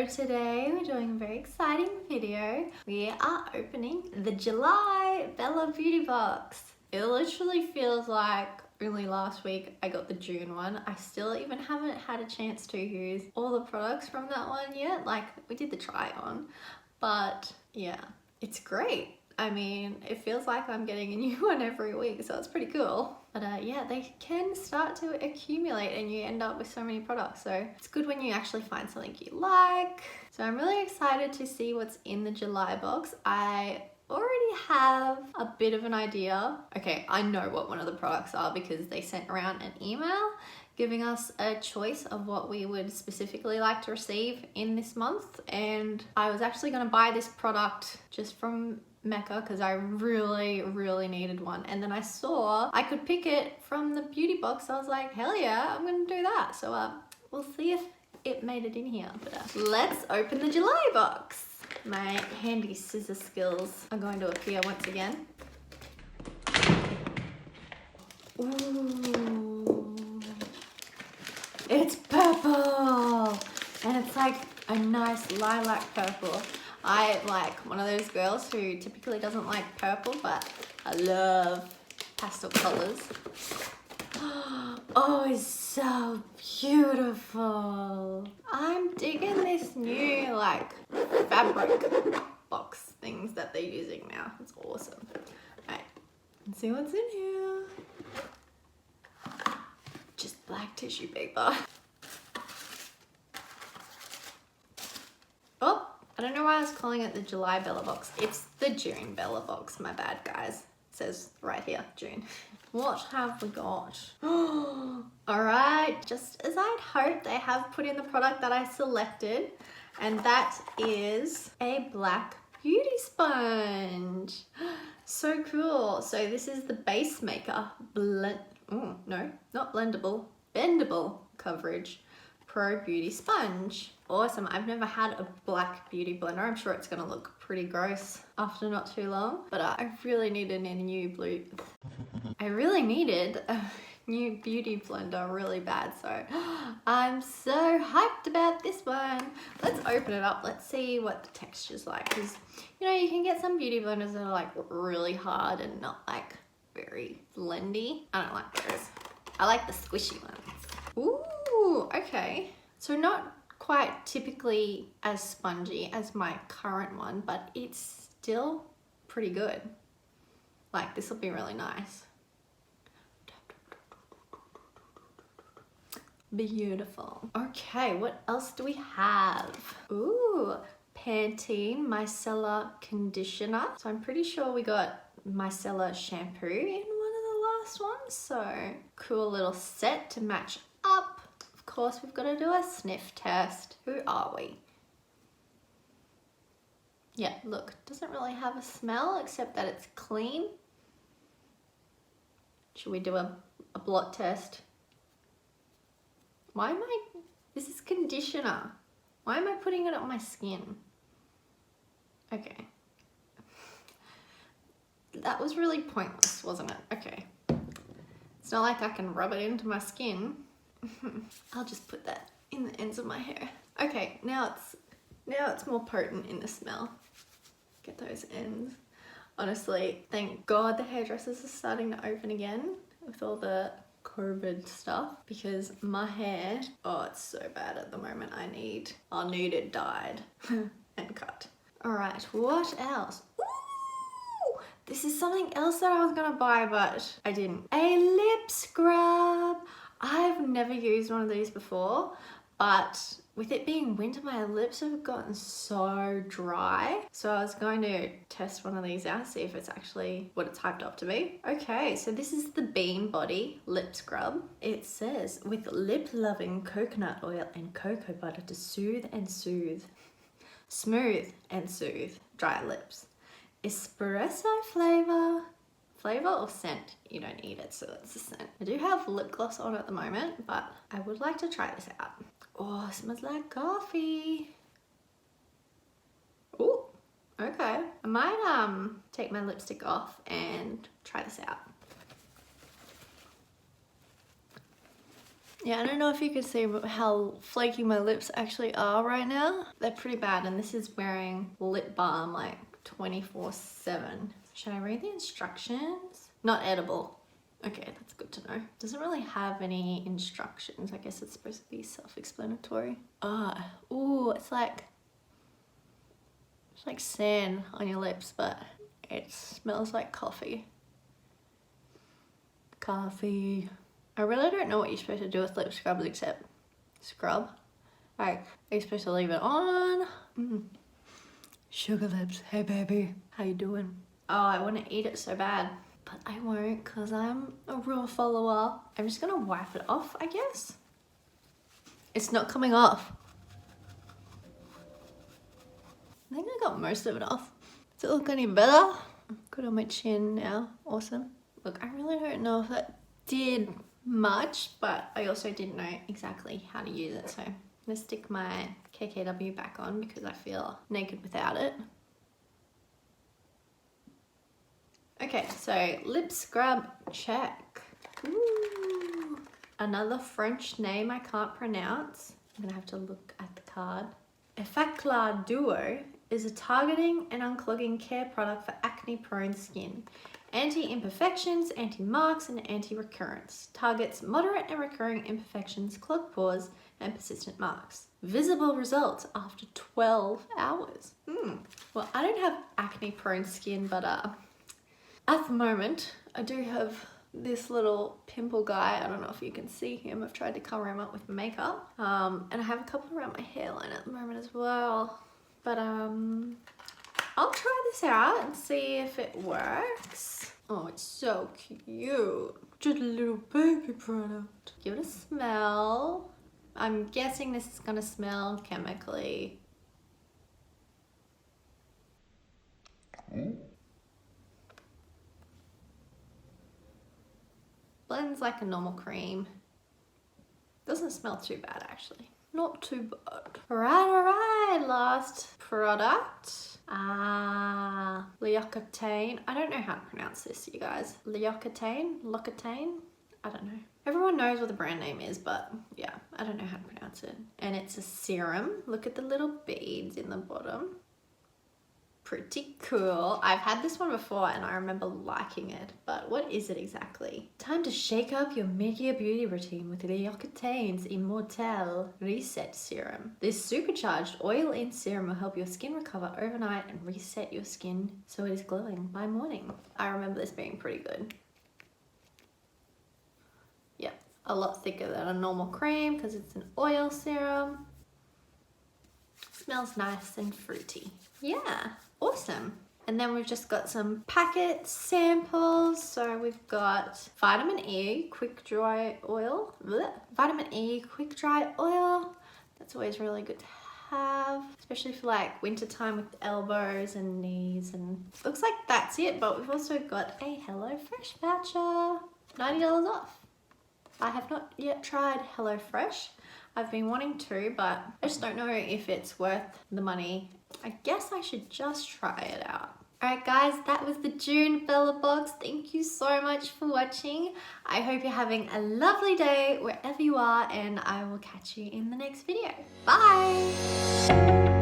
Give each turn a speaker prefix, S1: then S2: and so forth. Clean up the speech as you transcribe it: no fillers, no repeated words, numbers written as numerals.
S1: So today we're doing a very exciting video. We are opening the July Bella Beauty Box. It literally feels like only last week I got the June one. I still even haven't had a chance to use all the products from that one yet. Like, we did the try on, but yeah, it's great. I mean, it feels like I'm getting a new one every week, so it's pretty cool. But yeah, they can start to accumulate and you end up with so many products. So it's good when you actually find something you like. So I'm really excited to see what's in the July box. I already have a bit of an idea. Okay, I know what one of the products are because they sent around an email giving us a choice of what we would specifically like to receive in this month. And I was actually gonna buy this product just from Mecca because I really needed one, and then I saw I could pick it from the beauty box. I was like, hell yeah, I'm gonna do that. So we'll see if it made it in here. But let's open the July box. My handy scissor skills are going to appear once again. Ooh, it's purple, and it's like a nice lilac purple. I like one of those girls who typically doesn't like purple, but I love pastel colors. Oh, it's so beautiful. I'm digging this new like fabric box things that they're using now. It's awesome. All right, let's see what's in here. Just black tissue paper. Oh, I don't know why I was calling it the July Bellabox. It's the June Bellabox. My bad, guys. It says right here, June. What have we got? All right, just as I'd hoped, they have put in the product that I selected, and that is a black beauty sponge. So cool. So this is the Base Maker Bendable Coverage Pro Beauty Sponge. Awesome. I've never had a black beauty blender. I'm sure it's gonna look pretty gross after not too long, but I really needed a new beauty blender really bad, so I'm so hyped about this one. Let's open it up. Let's see what the texture's like, because you know, you can get some beauty blenders that are like really hard and not like very blendy. I don't like those. I like the squishy ones. Ooh, okay. So not quite typically as spongy as my current one, but it's still pretty good. Like, this will be really nice. Beautiful. Okay, what else do we have? Ooh, Pantene Micellar Conditioner. So I'm pretty sure we got micellar shampoo in one of the last ones. So cool little set to match up. Of course, we've got to do a sniff test. Who are we? Yeah, look, doesn't really have a smell except that it's clean. Should we do a blot test? This is conditioner. Why am I putting it on my skin? Okay. That was really pointless, wasn't it? Okay. It's not like I can rub it into my skin. I'll just put that in the ends of my hair. Okay, now it's more potent in the smell. Get those ends. Honestly, thank God the hairdressers are starting to open again with all the COVID stuff, because my hair, oh, it's so bad at the moment. I'll need it dyed and cut. All right, what else? Ooh, this is something else that I was gonna buy, but I didn't. A lip scrub. I've never used one of these before, but with it being winter, my lips have gotten so dry. So I was going to test one of these out, see if it's actually what it's hyped up to be. Okay, so this is the Bean Body Lip Scrub. It says, with lip-loving coconut oil and cocoa butter to smooth and soothe dry lips. Espresso flavor or scent? You don't need it, so it's a scent. I do have lip gloss on at the moment, but I would like to try this out. Oh, it smells like coffee. Ooh, okay. I might take my lipstick off and try this out. Yeah, I don't know if you can see how flaky my lips actually are right now. They're pretty bad, and this is wearing lip balm like 24/7. Should I read the instructions? Not edible. Okay, that's good to know. Doesn't really have any instructions. I guess it's supposed to be self-explanatory. Ooh, it's like sand on your lips, but it smells like coffee. Coffee. I really don't know what you're supposed to do with lip scrubs except scrub. Like, are you supposed to leave it on? Sugar lips, hey baby, how you doing? Oh, I want to eat it so bad, but I won't because I'm a rule follower. I'm just gonna wipe it off, I guess. It's not coming off. I think I got most of it off. Does it look any better? Good on my chin now, awesome. Look, I really don't know if that did much, but I also didn't know exactly how to use it, so I'm gonna stick my KKW back on because I feel naked without it. Okay, so lip scrub check. Ooh, another French name I can't pronounce. I'm gonna have to look at the card. Effaclar Duo is a targeting and unclogging care product for acne-prone skin. Anti-imperfections, anti-marks, and anti-recurrence. Targets moderate and recurring imperfections, clogged pores, and persistent marks. Visible results after 12 hours. Well, I don't have acne-prone skin, but at the moment, I do have this little pimple guy. I don't know if you can see him. I've tried to cover him up with makeup. And I have a couple around my hairline at the moment as well. But I'll try this out and see if it works. Oh, it's so cute. Just a little baby product. Give it a smell. I'm guessing this is gonna smell chemically. Blends like a normal cream. Doesn't smell too bad actually. Not too bad. Alright, last product. L'Occitane. I don't know how to pronounce this, you guys. L'Occitane? L'Occitane? I don't know. Everyone knows what the brand name is, but yeah, I don't know how to pronounce it. And it's a serum. Look at the little beads in the bottom. Pretty cool. I've had this one before and I remember liking it, but what is it exactly? Time to shake up your mid-year beauty routine with L'Occitane's Immortelle Reset Serum. This supercharged oil-in serum will help your skin recover overnight and reset your skin so it is glowing by morning. I remember this being pretty good. Yeah, a lot thicker than a normal cream because it's an oil serum. Smells nice and fruity. Yeah. Awesome. And then we've just got some packet samples. So we've got vitamin E quick dry oil. Blech. Vitamin E quick dry oil. That's always really good to have, especially for like winter time with elbows and knees. And looks like that's it, but we've also got a HelloFresh voucher, $90 off. I have not yet tried HelloFresh. I've been wanting to, but I just don't know if it's worth the money. I guess I should just try it out. Alright guys, that was the June Bellabox. Thank you so much for watching. I hope you're having a lovely day wherever you are, and I will catch you in the next video. Bye!